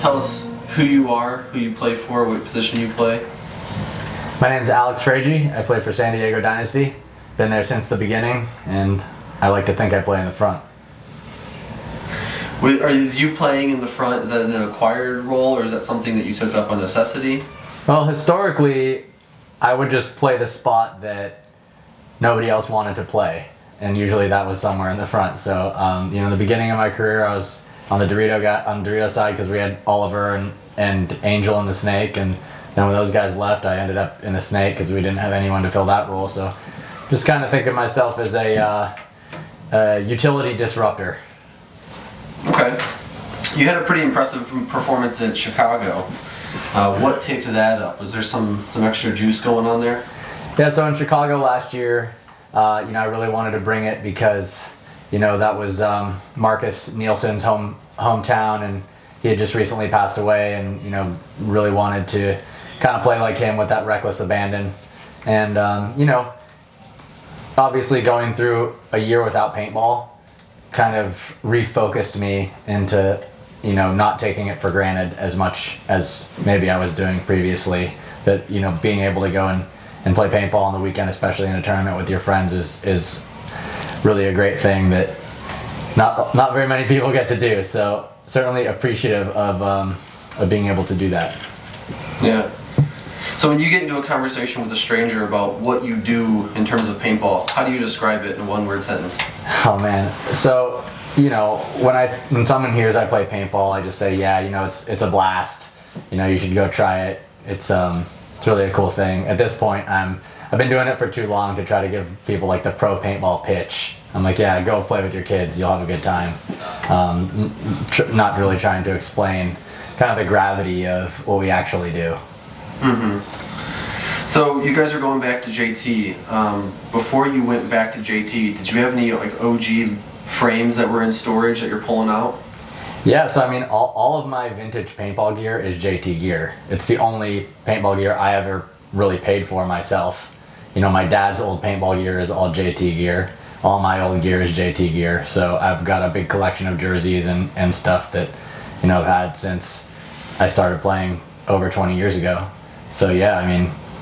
tell us who you are, who you play for, what position you play. My name's Alex Fraige. I play for San Diego Dynasty. Been there since the beginning, and I like to think I play in the front. Is you playing in the front, is that an acquired role, or is that something that you took up on necessity? Well, historically, I would just play the spot that nobody else wanted to play, and usually that was somewhere in the front. So, in the beginning of my career, I was on the Dorito side because we had Oliver and Angel and the Snake, and then when those guys left, I ended up in the Snake because we didn't have anyone to fill that role. So, just kind of think of myself as a utility disruptor. Okay. You had a pretty impressive performance at Chicago. What taped that up? Was there some extra juice going on there? Yeah, so in Chicago last year, I really wanted to bring it because, that was Marcus Nielsen's hometown, and he had just recently passed away, and, really wanted to kind of play like him with that reckless abandon. And, obviously going through a year without paintball kind of refocused me into, not taking it for granted as much as maybe I was doing previously. That, being able to go and play paintball on the weekend, especially in a tournament with your friends, is really a great thing that not very many people get to do. So certainly appreciative of being able to do that. Yeah. So when you get into a conversation with a stranger about what you do in terms of paintball, how do you describe it in a one-word sentence? Oh man. So, when someone hears I play paintball, I just say, yeah, it's a blast. You should go try it. It's really a cool thing. At this point, I've been doing it for too long to try to give people like the pro paintball pitch. I'm like, yeah, go play with your kids. You'll have a good time. Not really trying to explain kind of the gravity of what we actually do. Mm-hmm. So you guys are going back to JT. Before you went back to JT, did you have any like OG frames that were in storage that you're pulling out? Yeah, so all of my vintage paintball gear is JT gear. It's the only paintball gear I ever really paid for myself. My dad's old paintball gear is all JT gear. All my old gear is JT gear. So I've got a big collection of jerseys and stuff that, I've had since I started playing over 20 years ago. So yeah,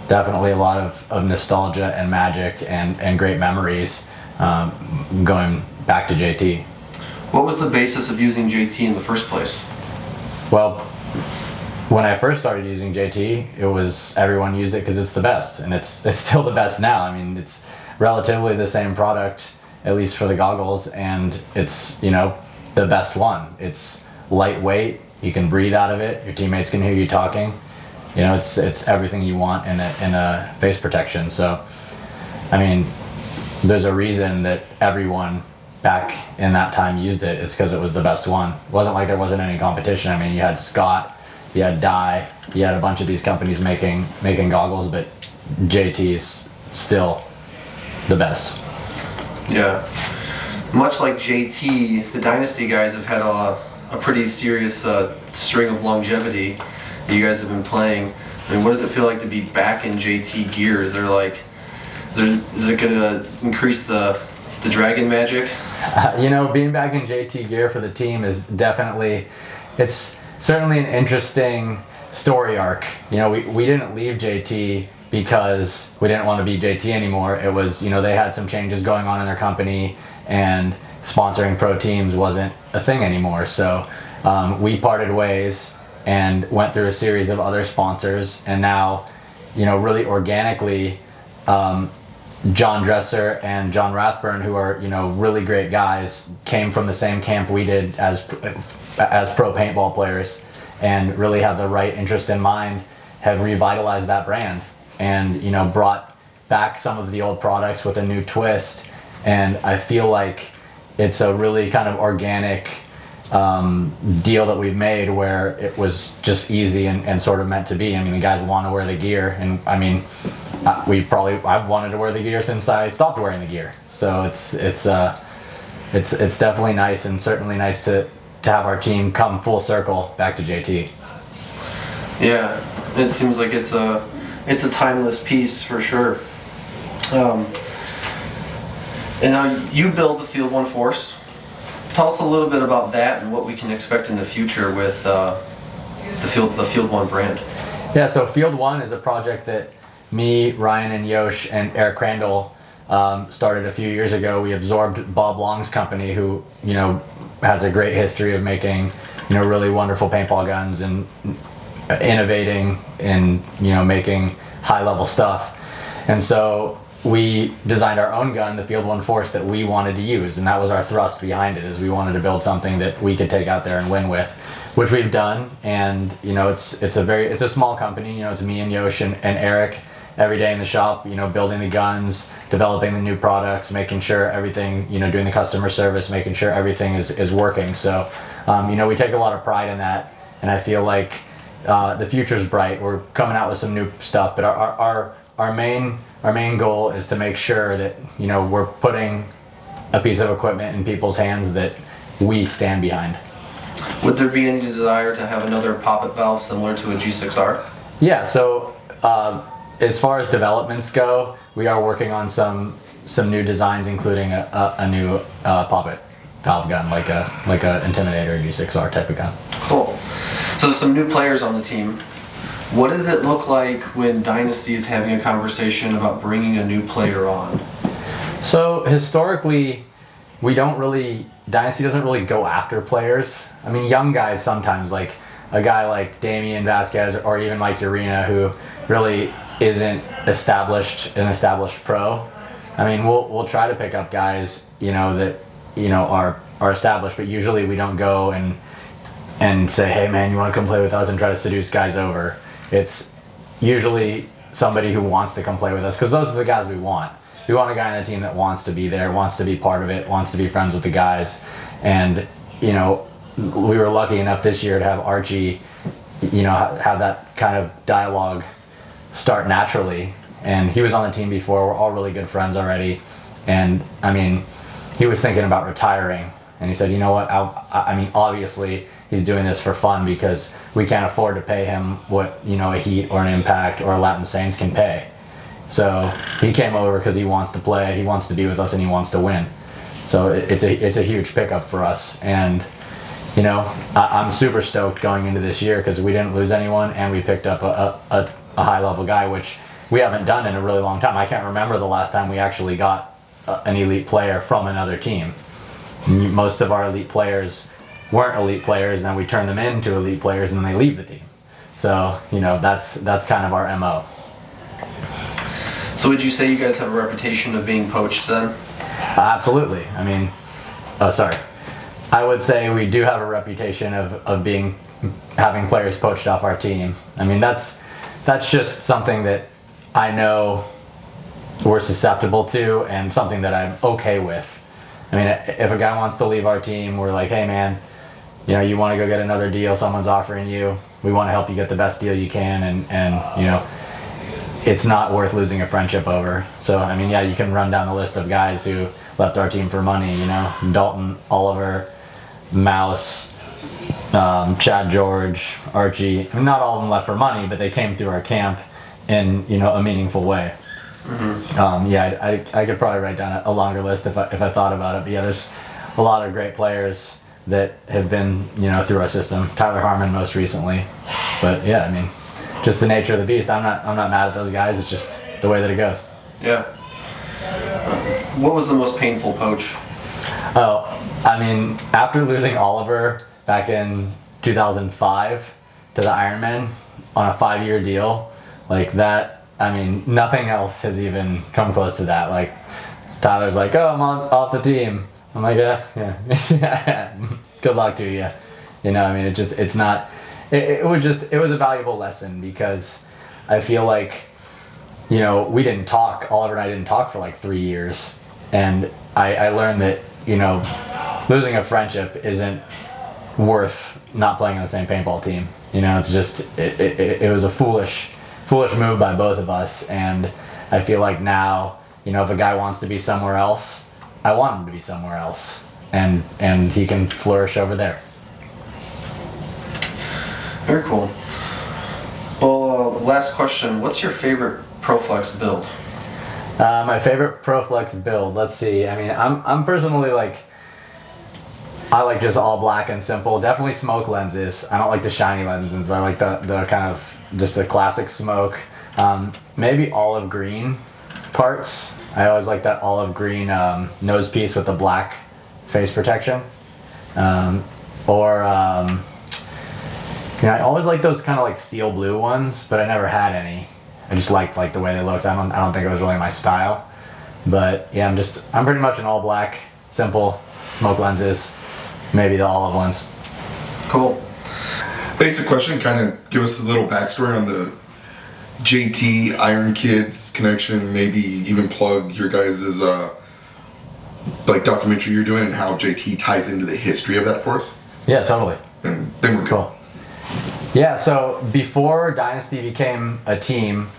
definitely a lot of nostalgia and magic and great memories going back to JT. What was the basis of using JT in the first place? Well, when I first started using JT, it was everyone used it because it's the best, and it's still the best now. It's relatively the same product, at least for the goggles, and it's the best one. It's lightweight. You can breathe out of it. Your teammates can hear you talking. It's everything you want in a face protection. So, there's a reason that everyone back in that time used it. It's because it was the best one. It wasn't like there wasn't any competition. You had Scott, you had Dye, you had a bunch of these companies making goggles, but JT's still the best. Yeah. Much like JT, the Dynasty guys have had a pretty serious string of longevity that you guys have been playing. What does it feel like to be back in JT gear? Is it going to increase the dragon magic? Being back in JT gear for the team is it's certainly an interesting story arc. We didn't leave JT because we didn't want to be JT anymore. It was, they had some changes going on in their company, and sponsoring pro teams wasn't a thing anymore. So we parted ways and went through a series of other sponsors, and now, really organically, John Dresser and John Rathburn, who are really great guys, came from the same camp we did as pro paintball players, and really have the right interest in mind, have revitalized that brand, and brought back some of the old products with a new twist. And I feel like it's a really kind of organic deal that we've made, where it was just easy and sort of meant to be. The guys want to wear the gear, and I've wanted to wear the gear since I stopped wearing the gear. So it's definitely nice, and certainly nice to have our team come full circle back to JT. Yeah, it seems like it's a timeless piece for sure. And now you build the FieldOne Force. Tell us a little bit about that and what we can expect in the future with the FieldOne brand? Yeah, so FieldOne is a project that me, Ryan, and Yosh and Eric Crandall started a few years ago. We absorbed Bob Long's company, who has a great history of making really wonderful paintball guns and innovating and making high level stuff. And so we designed our own gun, the FieldOne Force, that we wanted to use, and that was our thrust behind it, is we wanted to build something that we could take out there and win with, which we've done. And it's a small company. It's me and Yosh and Eric every day in the shop, building the guns, developing the new products, making sure everything, doing the customer service, making sure everything is working. So we take a lot of pride in that, and I feel like the future's bright. We're coming out with some new stuff, but our main goal is to make sure that we're putting a piece of equipment in people's hands that we stand behind. Would there be any desire to have another poppet valve similar to a G6R? Yeah, so as far as developments go, we are working on some new designs, including a new poppet valve gun, like a Intimidator G6R type of gun. Cool. So some new players on the team. What does it look like when Dynasty is having a conversation about bringing a new player on? So historically, Dynasty doesn't really go after players. I mean, young guys sometimes, like a guy like Damian Vasquez or even Mike Urena, who really isn't an established pro. I mean, we'll try to pick up guys, that are established, but usually we don't go and say, hey man, you want to come play with us, and try to seduce guys over. It's usually somebody who wants to come play with us, because those are the guys we want. We want a guy on the team that wants to be there, wants to be part of it, wants to be friends with the guys. And we were lucky enough this year to have Archie have that kind of dialogue start naturally. And he was on the team before. We're all really good friends already. And I mean, he was thinking about retiring, and he said, you know what, I mean, obviously he's doing this for fun, because we can't afford to pay him what a Heat or an Impact or a Latin Saints can pay. So he came over because he wants to play, he wants to be with us, and he wants to win. So it's a huge pickup for us. And I'm super stoked going into this year, because we didn't lose anyone, and we picked up a high level guy, which we haven't done in a really long time. I can't remember the last time we actually got an elite player from another team. Most of our elite players weren't elite players, and then we turn them into elite players, and then they leave the team. So that's kind of our MO. So would you say you guys have a reputation of being poached then? Absolutely. I mean, I would say we do have a reputation of having players poached off our team. I mean, that's just something that I know we're susceptible to, and something that I'm okay with. I mean, if a guy wants to leave our team, we're like, hey man, you want to go get another deal someone's offering you, we want to help you get the best deal you can, and it's not worth losing a friendship over. So I mean, yeah, you can run down the list of guys who left our team for money, Dalton, Oliver, Mouse, Chad George, Archie. I mean, not all of them left for money, but they came through our camp in a meaningful way. Mm-hmm. I could probably write down a longer list if I thought about it. But yeah, there's a lot of great players that have been through our system. Tyler Harmon most recently. But yeah, I mean, just the nature of the beast. I'm not mad at those guys. It's just the way that it goes. Yeah. What was the most painful poach? Oh, I mean, after losing Oliver back in 2005 to the Ironmen on a 5-year deal, like that. I mean, nothing else has even come close to that. Like, Tyler's like, oh, I'm off the team. I'm like, yeah. Good luck to you. I mean, it was a valuable lesson, because I feel like, we didn't talk. Oliver and I didn't talk for like 3 years. And I learned that, losing a friendship isn't worth not playing on the same paintball team. It's just, it was a foolish move by both of us. And I feel like now, if a guy wants to be somewhere else, I want him to be somewhere else, and he can flourish over there. Very cool. Well, last question. What's your favorite Proflex build? My favorite Proflex build. Let's see. I mean, I'm personally like, I like just all black and simple. Definitely smoke lenses. I don't like the shiny lenses. I like the kind of just the classic smoke. Maybe olive green parts. I always like that olive green nose piece with the black face protection. I always like those kind of like steel blue ones, but I never had any. I just liked the way they looked. I don't think it was really my style. But yeah, I'm pretty much an all black, simple, smoke lenses, maybe the olive ones. Cool. Basic question, kind of give us a little backstory on the JT Iron Kids connection, maybe even plug your guys' like documentary you're doing and how JT ties into the history of that for us. Yeah, totally. And then we're cool. Yeah, so before Dynasty became a team,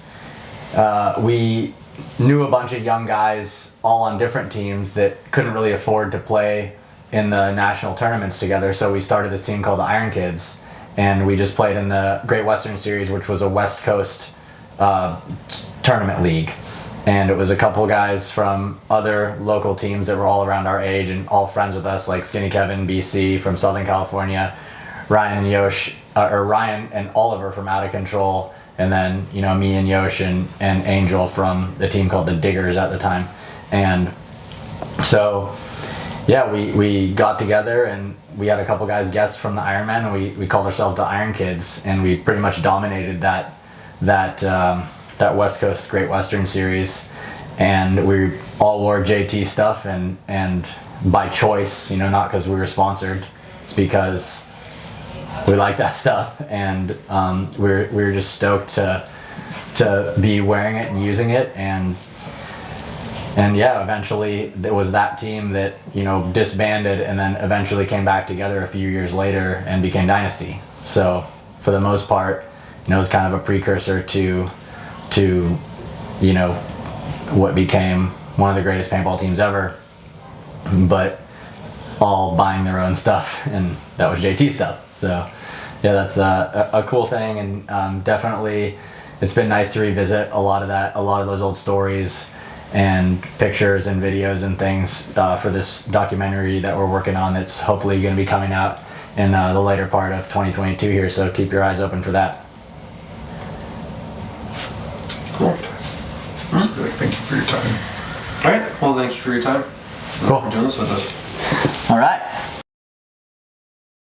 we knew a bunch of young guys all on different teams that couldn't really afford to play in the national tournaments together, so we started this team called the Iron Kids, and we just played in the Great Western Series, which was a West Coast tournament league. And it was a couple guys from other local teams that were all around our age and all friends with us, like Skinny Kevin BC from Southern California, Ryan and Oliver from Out of Control, and then me and Yosh and Angel from the team called the Diggers at the time. And so yeah, we got together and we had a couple guys guests from the Ironman, and we called ourselves the Iron Kids, and we pretty much dominated that West Coast Great Western Series, and we all wore JT stuff and by choice, not because we were sponsored. It's because we like that stuff, and we were just stoked to be wearing it and using it, and yeah, eventually it was that team that disbanded and then eventually came back together a few years later and became Dynasty. So for the most part, it was kind of a precursor to what became one of the greatest paintball teams ever, but all buying their own stuff, and that was JT stuff. So yeah, that's a cool thing, and definitely it's been nice to revisit a lot of those old stories and pictures and videos and things for this documentary that we're working on, that's hopefully going to be coming out in the later part of 2022 here, so keep your eyes open for that. Cool. Thank you for your time. All right. Well, thank you for your time. Cool. For doing this with us. All right.